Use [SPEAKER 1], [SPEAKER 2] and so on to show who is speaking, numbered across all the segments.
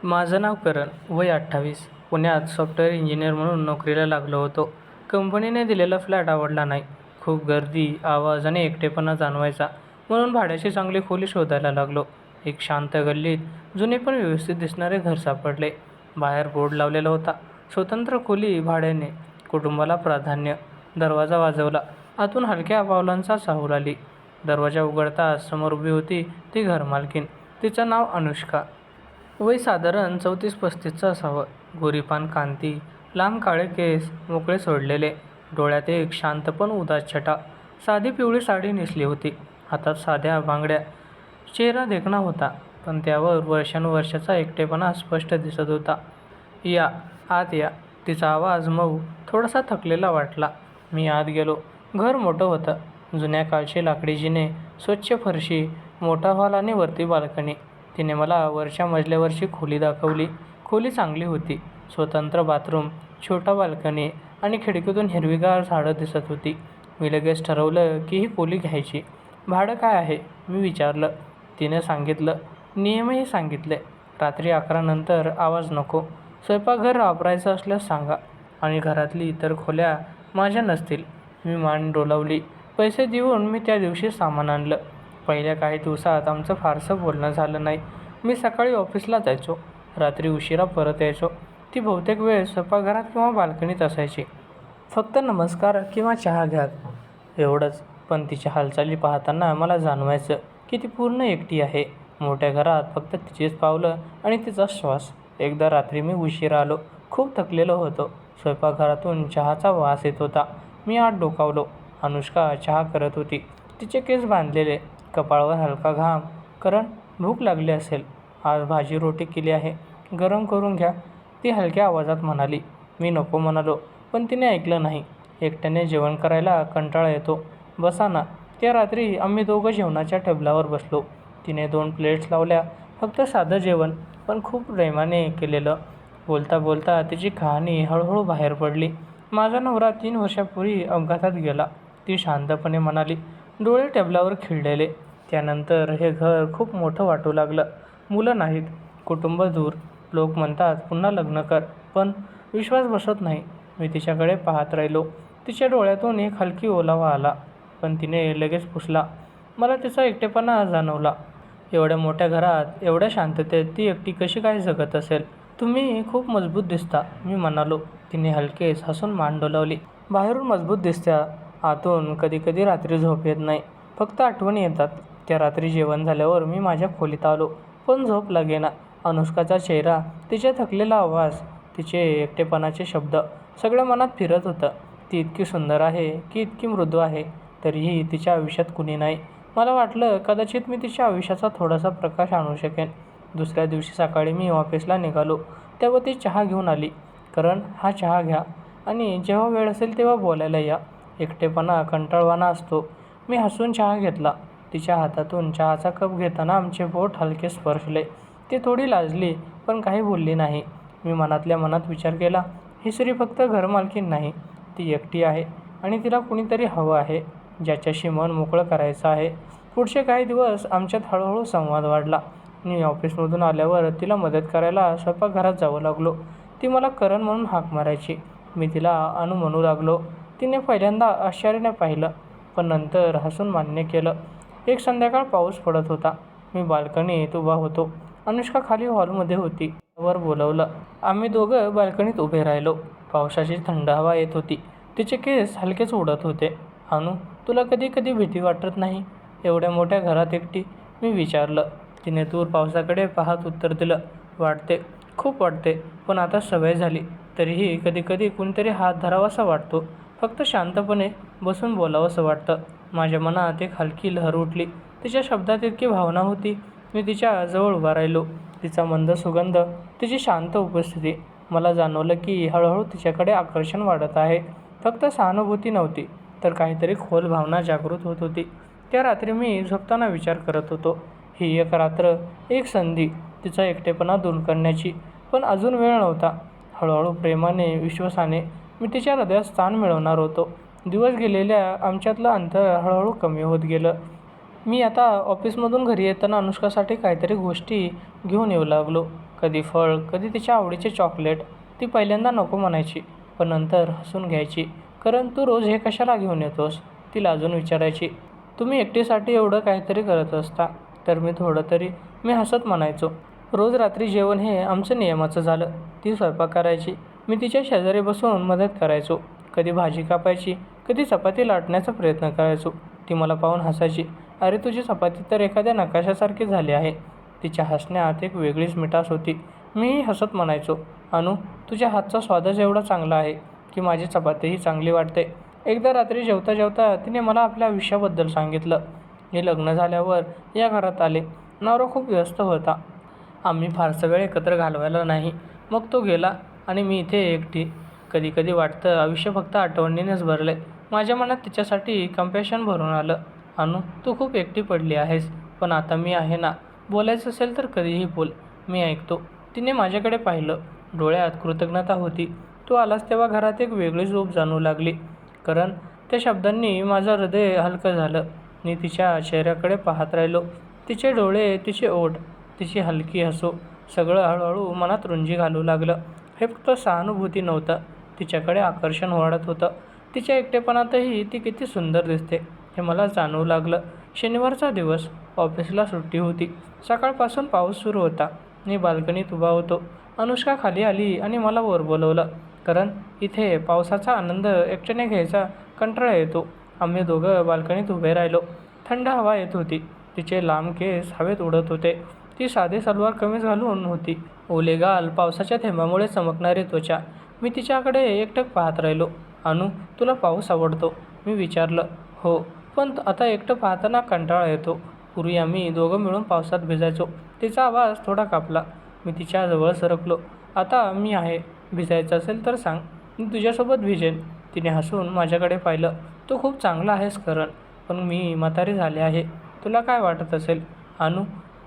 [SPEAKER 1] माझं नाव करण, वय 28. पुण्यात सॉफ्टवेअर इंजिनियर म्हणून नोकरीला लागलो होतो. कंपनीने दिलेला फ्लॅट आवडला नाही. खूप गर्दी, आवाज आणि एकटेपणा जाणवायचा, म्हणून भाड्याची चांगली खोली शोधायला लागलो. एक शांत गल्लीत जुने पण व्यवस्थित दिसणारे घर सापडले. बाहेर बोर्ड लावलेला होता, स्वतंत्र खोली भाड्याने, कुटुंबाला प्राधान्य. दरवाजा वाजवला. आतून हलक्या पावलांचा चाहूल आली. दरवाजा उघडताच समोर उभी होती ती घरमालकीण. तिचं नाव अनुष्का. वय साधारण 34-35चं असावं. गोरीपान कांती, लांब काळे केस मोकळे सोडलेले, डोळ्यात एक शांत पण उदास छटा. साधी पिवळी साडी नेसली होती, हातात साध्या बांगड्या. चेहरा देखणा होता, पण त्यावर वर्षानुवर्षाचा एकटेपणा स्पष्ट दिसत होता. "या, आत या." तिचा आवाज मऊ, थोडासा थकलेला वाटला. मी आत गेलो. घर मोठं होतं. जुन्या काळची लाकडी जिने, स्वच्छ फरशी, मोठा हॉल आणि वरती बाल्कनी. तिने मला वरच्या मजल्यावरची खोली दाखवली. खोली चांगली होती. स्वतंत्र बाथरूम, छोटा बाल्कनी आणि खिडकीतून हिरवीगार झाडं दिसत होती. मी लगेच ठरवलं की ही खोली घ्यायची. "भाडं काय आहे?" मी विचारलं. तिने सांगितलं. नियमही सांगितले. रात्री 11 नंतर आवाज नको. स्वयंपाकघर वापरायचं असल्यास सांगा, आणि घरातली इतर खोल्या माझ्या नसतील. मी मान डोलावली. पैसे देऊन मी त्या दिवशी सामान आणलं. पहिल्या काही दिवसात आमचं फारसं बोलणं झालं नाही. मी सकाळी ऑफिसला जायचो, रात्री उशिरा परत यायचो. ती बहुतेक वेळ स्वयंपाकघरात किंवा बाल्कनीत असायची. फक्त नमस्कार किंवा चहा घ्या, एवढंच. पण तिच्या हालचाली पाहताना मला जाणवायचं की ती पूर्ण एकटी आहे. मोठ्या घरात फक्त तिचीच पावलं आणि तिचा श्वास. एकदा रात्री मी उशिरा आलो. खूप थकलेलो होतो. स्वयंपाकघरातून चहाचा वास येत होता. मी आत डोकावलो. अनुष्का चहा करत होती. तिचे केस बांधलेले, कपाळावर हलका घाम. "करण, भूक लागली असेल. आज भाजी रोटी केली आहे, गरम करून घ्या," ती हलक्या आवाजात म्हणाली. मी नको म्हणालो, पण तिने ऐकलं नाही. एकट्याने जेवण करायला कंटाळा येतो. "बसा ना." त्या रात्री आम्ही दोघं जेवणाच्या टेबलावर बसलो. तिने 2 प्लेट्स लावल्या. फक्त साधं जेवण, पण खूप प्रेमाने केलेलं. बोलता बोलता तिची कहाणी हळूहळू बाहेर पडली. "माझा नवरा 3 वर्षापूर्वी अपघातात गेला," ती शांतपणे म्हणाली, डोळे टेबलावर खिळलेले. "त्यानंतर हे घर खूप मोठं वाटू लागलं. मुलं नाहीत, कुटुंब दूर. लोक म्हणतात पुन्हा लग्न कर, पण विश्वास बसत नाही." मी तिच्याकडे पाहत राहिलो. तिच्या डोळ्यातून एक हलकी ओलावा आला, पण तिने लगेच पुसला. मला तिचा एकटेपणा जाणवला. एवढ्या मोठ्या घरात, एवढ्या शांततेत ती एकटी कशी काय जगत असेल? "तुम्ही खूप मजबूत दिसता," मी म्हणालो. तिने हलकेच हसून मान डोलावली. "बाहेरून मजबूत दिसत्या, आतून कधी-कधी रात्री झोप येत नाही. फक्त आठवणी येतात." त्या रात्री जेवण झाल्यावर मी माझ्या खोलीत आलो, पण झोप लागेना. अनुष्काचा चेहरा, तिचा थकलेला आवाज, तिचे एकटेपणाचे शब्द, सगळं मनात फिरत होतं. ती इतकी सुंदर आहे की इतकी मृदू आहे, तरीही तिच्या आयुष्यात कुणी नाही. मला वाटलं कदाचित मी तिच्या आयुष्याचा थोडासा प्रकाश आणू शकेन. दुसऱ्या दिवशी सकाळी मी ऑफिसला निघालो तेव्हा ती चहा घेऊन आली. "करण, हा चहा घ्या आणि जेव्हा वेळ असेल तेव्हा बोलायला या. एकटेपणा कंटाळवाणा असतो." मी हसून चहा घेतला. तिच्या हातातून चहाचा कप घेताना आमचे बोट हलके स्पर्शले. ती थोडी लाजली, पण काही बोलली नाही. मी मनातल्या मनात विचार केला, ही स्त्री फक्त घरमालकीण नाही, ती एकटी आहे आणि तिला कुणीतरी हवं आहे, ज्याच्याशी मन मोकळं करायचं आहे. पुढचे काही दिवस आमच्यात हळूहळू संवाद वाढला. मी ऑफिसमधून आल्यावर तिला मदत करायला स्वयंपाकघरात जावं लागलो. ती मला करण म्हणून हाक मारायची. मी तिला अनु म्हणू लागलो. तिने पहिल्यांदा आश्चर्याने पाहिलं, पण नंतर हसून मान्य केलं. एक संध्याकाळ पाऊस पडत होता. मी बाल्कनीत उभा होतो. अनुष्का खाली हॉलमध्ये होती. वर बोलावलं. आम्ही दोघं बाल्कनीत उभे राहिलो. पावसाची थंड हवा येत होती. तिचे केस हलकेच उडत होते. "अनु, तुला कधी कधी भीती वाटत नाही, एवढ्या मोठ्या घरात एकटी?" मी विचारलं. तिने दूर पावसाकडे पाहत उत्तर दिलं. "वाटते, खूप वाटते, पण आता सवय झाली. तरीही कधीकधी कुणीतरी हात धरावासा वाटतो. फक्त शांतपणे बसून बोलावंसं वाटतं." माझ्या मनात एक हलकी लहर उठली. तिच्या शब्दात इतकी भावना होती. मी तिच्या जवळ उभा राहिलो. तिचा मंद सुगंध, तिची शांत उपस्थिती. मला जाणवलं की हळूहळू तिच्याकडे आकर्षण वाढत आहे. फक्त सहानुभूती नव्हती, तर काहीतरी खोल भावना जागृत होत होती. त्या रात्री मी झोपताना विचार करत होतो, ही एक रात्र, एक संधी तिचा एकटेपणा दूर करण्याची. पण अजून वेळ नव्हता. हळूहळू प्रेमाने, विश्वासाने मी तिच्या हृदयात स्थान मिळवणार होतो. दिवस गेलेल्या आमच्यातलं अंतर हळूहळू कमी होत गेलं. मी आता ऑफिसमधून घरी येताना अनुष्कासाठी काहीतरी गोष्टी घेऊन येऊ लागलो. कधी फळ, कधी तिच्या आवडीचे चॉकलेट. ती पहिल्यांदा नको म्हणायची, पण नंतर हसून घ्यायची. "करण, तू रोज हे कशाला घेऊन येतोस?" ती लाजून विचारायची. "तुम्ही एकटीसाठी एवढं काहीतरी करत असता तर मी थोडं तरी." मी हसत म्हणायचो. रोज रात्री जेवण हे आमचं नियमाचं झालं. ती स्वयंपाक करायची, मी तिच्या शेजारी बसून मदत करायचो. कधी भाजी कापायची, कधी चपाती लाटण्याचा प्रयत्न करायचो. ती मला पाहून हसायची. "अरे, तुझी चपाती तर एखाद्या नकाशासारखी झाली आहे." तिच्या हसण्यात एक वेगळीच मिठास होती. मीही हसत म्हणायचो, "अनु, तुझ्या हातचा स्वादच एवढा चांगला आहे की माझी चपातीही चांगली वाटते." एकदा रात्री जेवता जेवता तिने मला आपल्या आयुष्याबद्दल सांगितलं. मी लग्न झाल्यावर या घरात आले. नवरा खूप व्यस्त होता. आम्ही फारसा वेळ एकत्र घालवायला नाही. मग तो गेला आणि मी इथे एकटी. कधी कधी वाटतं आयुष्य फक्त आठवणीनेच भरलंय. माझ्या मनात तिच्यासाठी कंपॅशन भरून आलं. "अनु, तू खूप एकटी पडली आहेस, पण आता मी आहे ना. बोलायचं असेल तर कधीही बोल, मी ऐकतो." तिने माझ्याकडे पाहिलं. डोळ्यात कृतज्ञता होती. "तू आलास तेव्हा घरात एक वेगळी झोप जाणवू लागली." कारण त्या शब्दांनी माझं हृदय हलकं झालं. मी तिच्या चेहऱ्याकडे पाहत राहिलो. तिचे डोळे, तिचे ओठ, तिची हलकी हसू, सगळं हळूहळू मनात रुंजी घालू लागलं. हे फक्त सहानुभूती नव्हतं, तिच्याकडे आकर्षण वाढत होतं. तिच्या एकटेपणातही ती किती सुंदर दिसते हे मला जाणवू लागलं. शनिवारचा दिवस, ऑफिसला सुट्टी होती. सकाळपासून पाऊस सुरू होता. मी बाल्कनीत उभा होतो. अनुष्का खाली आली आणि मला वर बोलवलं. "कारण इथे पावसाचा आनंद एकट्याने घ्यायचा कंटाळा येतो." आम्ही दोघं बाल्कनीत उभे राहिलो. थंड हवा येत होती. तिचे लांब केस हवेत उडत होते. ती साधी सलवार कमीज घालून होती. ओले गाल, पावसाच्या थेंबामुळे चमकणारी त्वचा. मी तिच्याकडे एकटक पाहत राहिलो. "अनु, तुला पाऊस आवडतो?" मी विचारलं. "हो, पण आता एकटं पाहताना कंटाळा येतो. पूर्वी आम्ही दोघं मिळून पावसात भिजायचो." तिचा आवाज थोडा कापला. मी तिच्या जवळ सरकलो. "आता मी आहे. भिजायचं असेल तर सांग, मी तुझ्यासोबत भिजेन." तिने हसून माझ्याकडे पाहिलं. "तू खूप चांगला आहेस करण, पण मी म्हातारी झाले आहे. तुला काय वाटत असेल?" "अनु,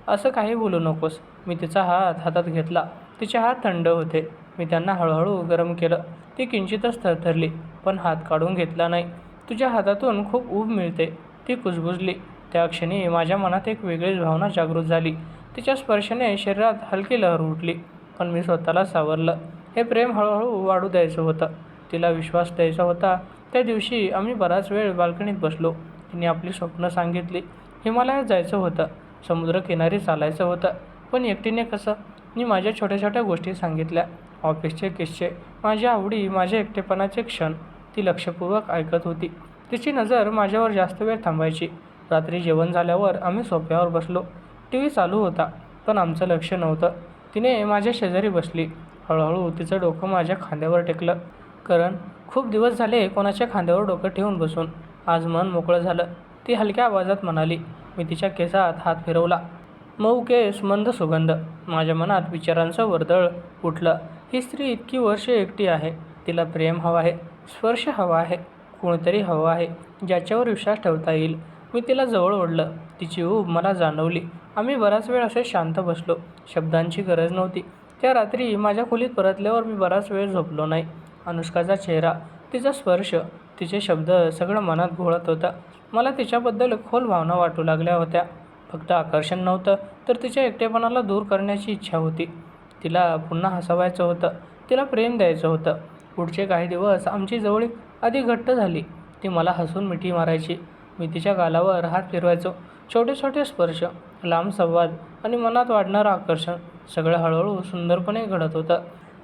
[SPEAKER 1] असं काही बोलू नकोस." मी तिचा हात हातात घेतला. तिचे हात थंड होते. मी त्यांना हळूहळू गरम केलं. ती किंचितच थरथरली, पण हात काढून घेतला नाही. "तुझ्या हातातून खूप ऊब मिळते." ती कुजबुजली. त्या क्षणी माझ्या मनात एक वेगळीच भावना जागृत झाली. तिच्या स्पर्शाने शरीरात हलकी लहर उठली. पण मी स्वतःला सावरलं. हे प्रेम हळूहळू वाढू द्यायचं होतं. तिला विश्वास द्यायचा होता. त्या दिवशी आम्ही बराच वेळ बाल्कनीत बसलो. तिने आपली स्वप्नं सांगितली. हिमालयात जायचं होतं, समुद्रकिनारी चालायचं होतं, पण एकटीने कसं? मी माझ्या छोट्या छोट्या गोष्टी सांगितल्या. ऑफिसचे किस्से, माझ्या आवडी, माझे एकटेपणाचे क्षण. ती लक्षपूर्वक ऐकत होती. तिची नजर माझ्यावर जास्त वेळ थांबायची. रात्री जेवण झाल्यावर आम्ही सोफ्यावर बसलो. टीव्ही चालू होता, पण आमचं लक्ष नव्हतं. तिने माझ्या शेजारी बसली. हळूहळू तिचं डोकं माझ्या खांद्यावर टेकलं. "करण, खूप दिवस झाले कोणाच्या खांद्यावर डोकं ठेवून बसून. आज मन मोकळं झालं." ती हलक्या आवाजात म्हणाली. मी तिच्या केसात हात फिरवला. मऊ केस, मंद सुगंध. माझ्या मनात विचारांचं वर्दळ उठलं. ही स्त्री इतकी वर्षे एकटी आहे. तिला प्रेम हवं आहे, स्पर्श हवा आहे, कोणीतरी हवं आहे ज्याच्यावर विश्वास ठेवता येईल. मी तिला जवळ ओढलं. तिची ऊब मला जाणवली. आम्ही बराच वेळ असे शांत बसलो. शब्दांची गरज नव्हती. त्या रात्री माझ्या खोलीत परतल्यावर मी बराच वेळ झोपलो नाही. अनुष्काचा चेहरा, तिचा स्पर्श, तिचे शब्द सगळं मनात घोळत होतं. मला तिच्याबद्दल खोल भावना वाटू लागल्या होत्या. फक्त आकर्षण नव्हतं, तर तिच्या एकटेपणाला दूर करण्याची इच्छा होती. तिला पुन्हा हसवायचं होतं. तिला प्रेम द्यायचं होतं. पुढचे काही दिवस आमची जवळीक अधिक घट्ट झाली. ती मला हसून मिठी मारायची. मी तिच्या गालावर हात फिरवायचो. छोटे छोटे स्पर्श, लांब संवाद आणि मनात वाढणारं आकर्षण, सगळं हळूहळू सुंदरपणे घडत होतं.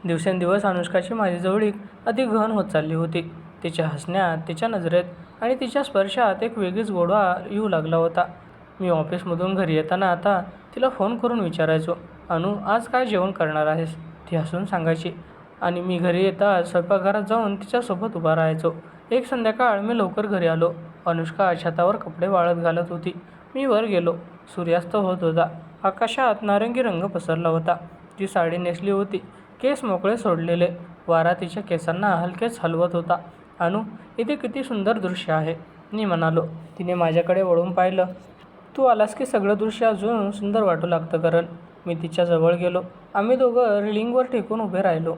[SPEAKER 1] दिवसेंदिवस अनुष्काची माझी जवळीक अधिक गहन होत चालली होती. तिच्या हसण्यात, तिच्या नजरेत आणि तिच्या स्पर्शात एक वेगळीच गोडवा येऊ लागला होता. मी ऑफिसमधून घरी येताना आता तिला फोन करून विचारायचो, "अनु, आज काय जेवण करणार आहेस?" ती हसून सांगायची आणि मी घरी येताच स्वयंपाकघरात जाऊन तिच्यासोबत उभा राहायचो. एक संध्याकाळ मी लवकर घरी आलो. अनुष्का छतावर कपडे वाळत घालत होती. मी वर गेलो. सूर्यास्त होत होता. आकाशात नारंगी रंग पसरला होता. ती साडी नेसली होती, केस मोकळे सोडलेले. वारा तिच्या केसांना हलकेच हलवत होता. "अनु, इथे किती सुंदर दृश्य आहे," मी म्हणालो. तिने माझ्याकडे वळून पाहिलं. "तू आलास की सगळं दृश्य अजून सुंदर वाटू लागतं करण." मी तिच्या जवळ गेलो. आम्ही दोघं रेलिंगवर टेकून उभे राहिलो.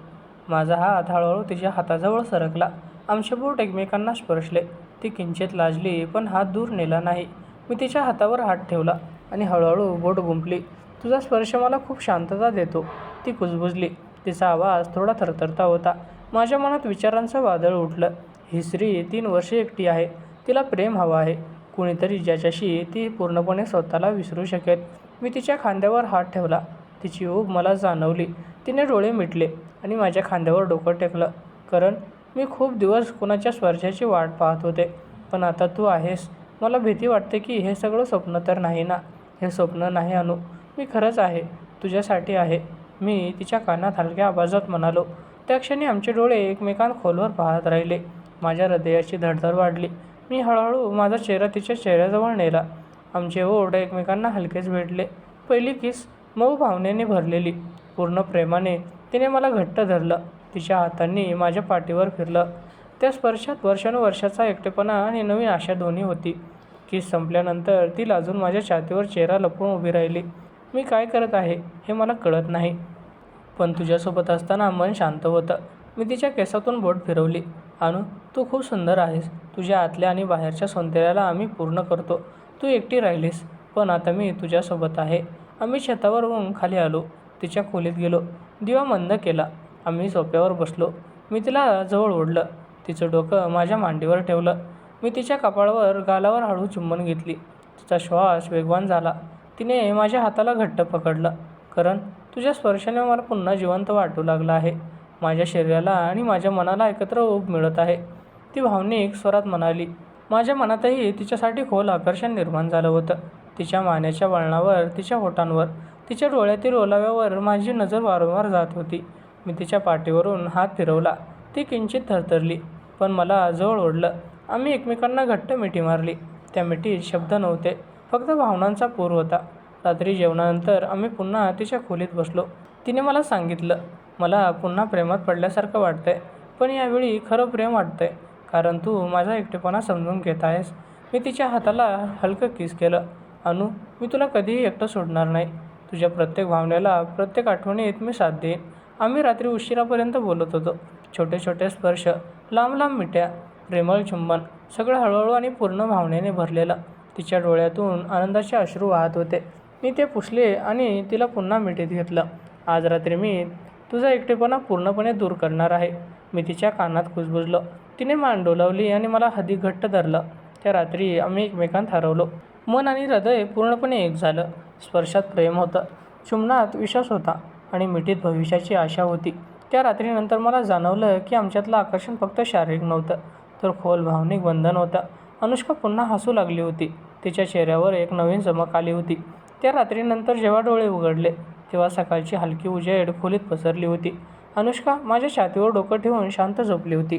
[SPEAKER 1] माझा हात हळूहळू तिच्या हाताजवळ सरकला. आमचे बोट एकमेकांना स्पर्शले. ती किंचित लाजली, पण हात दूर नेला नाही. मी तिच्या हातावर हात ठेवला आणि हळूहळू बोट गुंफली. "तुझा स्पर्श मला खूप शांतता देतो." ती कुजबुजली. तिचा आवाज थोडा थरथरता होता. माझ्या मनात विचारांचं वादळ उठलं. ही स्त्री 3 वर्षे एकटी आहे. तिला प्रेम हवं आहे. कुणीतरी ज्याच्याशी ती पूर्णपणे स्वतःला विसरू शकेल. मी तिच्या खांद्यावर हात ठेवला. तिची ऊब मला जाणवली. तिने डोळे मिटले आणि माझ्या खांद्यावर डोकं टेकलं. करण, मी खूप दिवस कुणाच्या स्पर्शाची वाट पाहत होते. पण आता तू आहेस. मला भीती वाटते की हे सगळं स्वप्न तर नाही ना. हे स्वप्न नाही अनु. मी खरंच आहे. तुझ्यासाठी आहे. मी तिच्या कानात हलक्या आवाजात म्हणालो. त्या क्षणी आमचे डोळे एकमेकांत खोलवर पाहत राहिले. माझ्या हृदयाची धडधड वाढली. मी हळूहळू माझा चेहरा तिच्या चेहऱ्याजवळ नेला. आमचे ओठ एकमेकांना हलकेच भेटले. पहिली किस मऊ भावनेने भरलेली. पूर्ण प्रेमाने तिने मला घट्ट धरलं. तिच्या हातांनी माझ्या पाठीवर फिरलं. त्या स्पर्शात वर्षानुवर्षाचा एकटेपणा आणि नवीन आशा दोन्ही होती. किस संपल्यानंतर ती लाजून माझ्या छातीवर चेहरा लपवून उभी राहिली. मी काय करत आहे हे मला कळत नाही. पण तुझ्यासोबत असताना मन शांत होतं. मी तिच्या केसातून बोट फिरवली. अनु, तू खूप सुंदर आहेस. तुझ्या आतल्या आणि बाहेरच्या सौंदर्याला आम्ही पूर्ण करतो. तू एकटी राहिलीस, पण आता मी तुझ्यासोबत आहे. आम्ही छतावरून खाली आलो. तिच्या खोलीत गेलो. दिवा मंद केला. आम्ही सोफ्यावर बसलो. मी तिला जवळ ओढलं. तिचं डोकं माझ्या मांडीवर ठेवलं. मी तिच्या कपाळावर गालावर हळू चुंबन घेतली. तिचा श्वास वेगवान झाला. तिने माझ्या हाताला घट्ट पकडलं. करण, तुझ्या स्पर्शाने मला पुन्हा जिवंत वाटू लागलं आहे. माझ्या शरीराला आणि माझ्या मनाला एकत्र ऊब मिळत आहे, ती भावनिक स्वरात म्हणाली. माझ्या मनातही तिच्यासाठी खोल आकर्षण निर्माण झालं होतं. तिच्या मानेच्या वळणावर, तिच्या ओठांवर, तिच्या डोळ्यातील ओलाव्यावर माझी नजर वारंवार जात होती. मी तिच्या पाठीवरून हात फिरवला. ती किंचित थरथरली, पण मला जवळ ओढलं. आम्ही एकमेकांना घट्ट मिठी मारली. त्या मिठीत शब्द नव्हते, फक्त भावनांचा पूर होता. रात्री जेवणानंतर आम्ही पुन्हा तिच्या खोलीत बसलो. तिने मला सांगितलं, मला पुन्हा प्रेमात पडल्यासारखं वाटतंय. पण यावेळी खरं प्रेम वाटतंय, कारण तू माझा एकटेपणा समजून घेत आहेस. मी तिच्या हाताला हलकं किस केलं. अनु, मी तुला कधीही एकटं सोडणार नाही. तुझ्या प्रत्येक भावनेला, प्रत्येक आठवणीत मी साथ देईन. आम्ही रात्री उशिरापर्यंत बोलत होतो. छोटे छोटे स्पर्श, लांब लांब मिठ्या, प्रेमळ चुंबन, सगळं हळूहळू आणि पूर्ण भावनेने भरलेलं. तिच्या डोळ्यातून आनंदाचे अश्रू वाहत होते. मी ते पुसले आणि तिला पुन्हा मिठीत घेतलं. आज रात्री मी तुझा एकटेपणा पूर्णपणे दूर करणार आहे. मी तिच्या कानात कुजबुजलो. तिने मान डोलावली आणि मला अधिक घट्ट धरलं. त्या रात्री आम्ही एकमेकांत हरवलो. मन आणि हृदय पूर्णपणे एक झालं. स्पर्शात प्रेम होतं, चुंबनात विश्वास होता आणि मिठीत भविष्याची आशा होती. त्या रात्रीनंतर मला जाणवलं की आमच्यातलं आकर्षण फक्त शारीरिक नव्हतं, तर खोल भावनिक बंधन होतं. अनुष्का पुन्हा हसू लागली होती. तिच्या चेहऱ्यावर एक नवीन चमक आली होती. त्या रात्रीनंतर जेव्हा डोळे उघडले, तेव्हा सकाळची हलकी उजेड खोलीत पसरली होती. अनुष्का माझ्या छातीवर डोकं ठेवून शांत झोपली होती.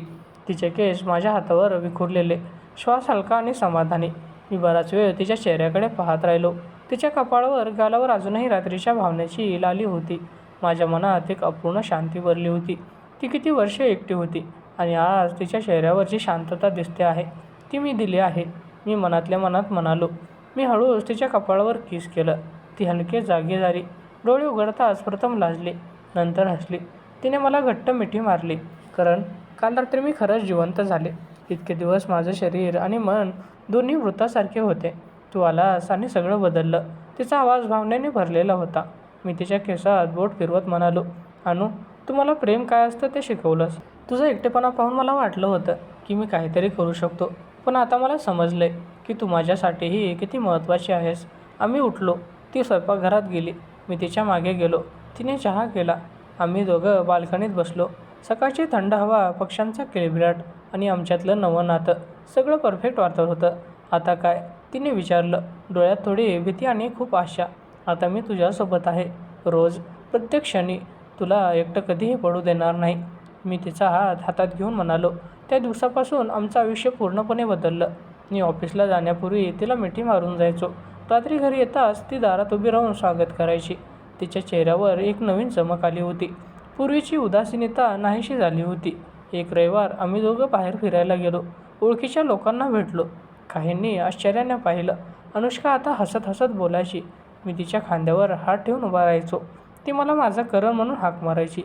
[SPEAKER 1] तिचे केस माझ्या हातावर विखुरलेले, श्वास हलका आणि समाधानी. मी बराच वेळ तिच्या चेहऱ्याकडे पाहत राहिलो. तिच्या कपाळावर, गालावर अजूनही रात्रीच्या भावनेची लाली होती. माझ्या मनात एक अपूर्ण शांती भरली होती. ती किती वर्षे एकटी होती आणि आज तिच्या चेहऱ्यावर जी शांतता दिसते आहे, ती मी दिली आहे. मी मनातल्या मनात म्हणालो. मी हळूच तिच्या कपाळावर किस केलं. ती हलके जागी झाली. डोळे उघडताच प्रथम लाजली, नंतर हसली. तिने मला घट्ट मिठी मारली. करण, काल रात्री मी खरंच जिवंत झाले. इतके दिवस माझं शरीर आणि मन दोन्ही मृतासारखे होते. तू आलास आणि सगळं बदललं. तिचा आवाज भावनेने भरलेला होता. मी तिच्या केसात बोट फिरवत म्हणालो. अनु, तू मला प्रेम काय असतं ते शिकवलंस. तुझा एकटेपणा पाहून मला वाटलं होतं की मी काहीतरी करू शकतो, पण आता मला समजलंय की तू माझ्यासाठीही किती महत्त्वाची आहेस. आम्ही उठलो. ती स्वयंपाकघरात गेली. मी तिच्या मागे गेलो. तिने चहा केला. आम्ही दोघं बाल्कनीत बसलो. सकाळची थंड हवा, पक्ष्यांचा किलबिलाट आणि आमच्यातलं नवं नातं, सगळं परफेक्ट वाटत होतं. आता काय, तिने विचारलं, डोळ्यात थोडी भीती आणि खूप आशा. आता मी तुझ्यासोबत आहे, रोज, प्रत्येक क्षणी. तुला एकटं कधीही पडू देणार नाही. मी तिचा हात हातात घेऊन म्हणालो. त्या दिवसापासून आमचं आयुष्य पूर्णपणे बदललं. मी ऑफिसला जाण्यापूर्वी तिला मिठी मारून जायचो. रात्री घरी येताच ती दारात उभी राहून स्वागत करायची. तिच्या चेहऱ्यावर एक नवीन चमक आली होती. पूर्वीची उदासीनता नाहीशी झाली होती. एक रविवार आम्ही दोघं बाहेर फिरायला गेलो. ओळखीच्या लोकांना भेटलो. काहींनी आश्चर्याने पाहिलं. अनुष्का आता हसत हसत बोलायची. मी तिच्या खांद्यावर हात ठेवून उभा राहायचो. ती मला माझा करण म्हणून हाक मारायची.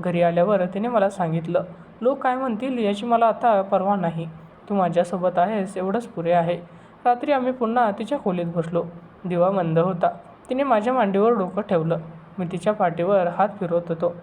[SPEAKER 1] घरी आल्यावर तिने मला सांगितलं, लोक काय म्हणतील याची मला आता पर्वा नाही. तू माझ्यासोबत आहेस एवढंच पुरे आहे. रात्री आम्ही पुन्हा तिच्या खोलीत बसलो. दिवा मंद होता. तिने माझ्या मांडीवर डोकं ठेवलं. मी तिच्या पाठीवर हात फिरवत होतो.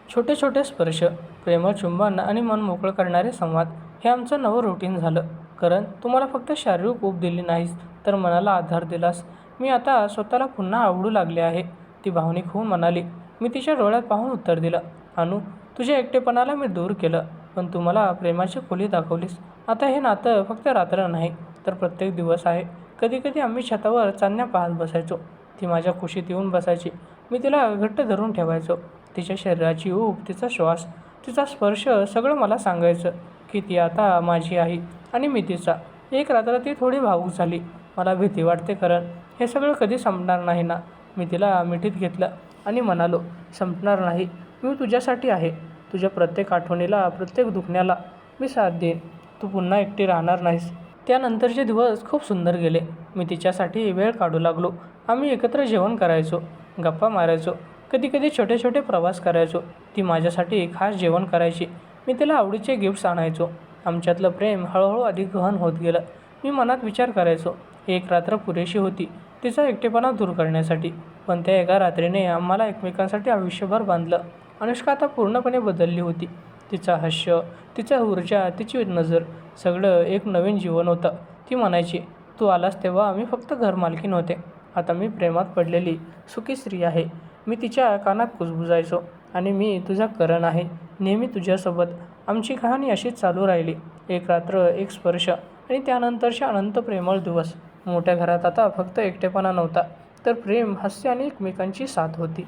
[SPEAKER 1] छोटे छोटे स्पर्श, प्रेमळ चुंबन आणि मन मोकळं करणारे संवाद हे आमचं नवं रुटीन झालं. करण, तू मला फक्त शारीरिक ऊब दिली नाहीस, तर मनाला आधार दिलास. मी आता स्वतःला पुन्हा आवडू लागले आहे, ती भावनिक होऊन म्हणाली. मी तिच्या डोळ्यात पाहून उत्तर दिलं. अनु, तुझ्या एकटेपणाला मी दूर केलं, पण तू मला प्रेमाची खोली दाखवलीस. आता हे नातं फक्त रात्र नाही, तर प्रत्येक दिवस आहे. कधी कधी आम्ही छतावर चांदण्या पाहत बसायचो. ती माझ्या कुशीत येऊन बसायची. मी तिला घट्ट धरून ठेवायचो. तिच्या शरीराची ऊब, तिचा श्वास, तिचा स्पर्श सगळं मला सांगायचं की ती आता माझी आहे आणि मी तिचा. एक रात्र ती थोडी भावूक झाली. मला भीती वाटते करण, हे सगळं कधी संपणार नाही ना. मी तिला मिठीत घेतलं आणि म्हणालो, संपणार नाही. मी तुझ्यासाठी आहे. तुझ्या प्रत्येक आठवणीला, प्रत्येक दुखण्याला मी साथ देईन. तू पुन्हा एकटी राहणार नाहीस. त्यानंतरचे दिवस खूप सुंदर गेले. मी तिच्यासाठी वेळ काढू लागलो. आम्ही एकत्र जेवण करायचो, गप्पा मारायचो, कधी कधी छोटे छोटे प्रवास करायचो. ती माझ्यासाठी खास जेवण करायची. मी तिला आवडीचे गिफ्ट्स आणायचो. आमच्यातलं प्रेम हळूहळू अधिक गहन होत गेलं. मी मनात विचार करायचो, एक रात्र पुरेशी होती तिचा एकटेपणा दूर करण्यासाठी. पण त्या एका रात्रीने आम्हाला एकमेकांसाठी आयुष्यभर बांधलं. अनुष्का आता पूर्णपणे बदलली होती. तिचं हास्य, तिचा ऊर्जा, तिची नजर, सगळं एक नवीन जीवन होतं. ती म्हणायची, तू आलास तेव्हा आम्ही फक्त घरमालकीन होते. आता मी प्रेमात पडलेली सुखी स्त्री आहे. मी तिच्या कानात कुजबुजायचो, आणि मी तुझा करण आहे, नेहमी तुझ्यासोबत. आमची कहाणी अशीच चालू राहिली. एक रात्र, एक स्पर्श, आणि त्यानंतरचे अनंत प्रेमळ दिवस. मोठ्या घरात आता फक्त एकटेपणा नव्हता, तर प्रेम, हास्य आणि एकमेकांची साथ होती.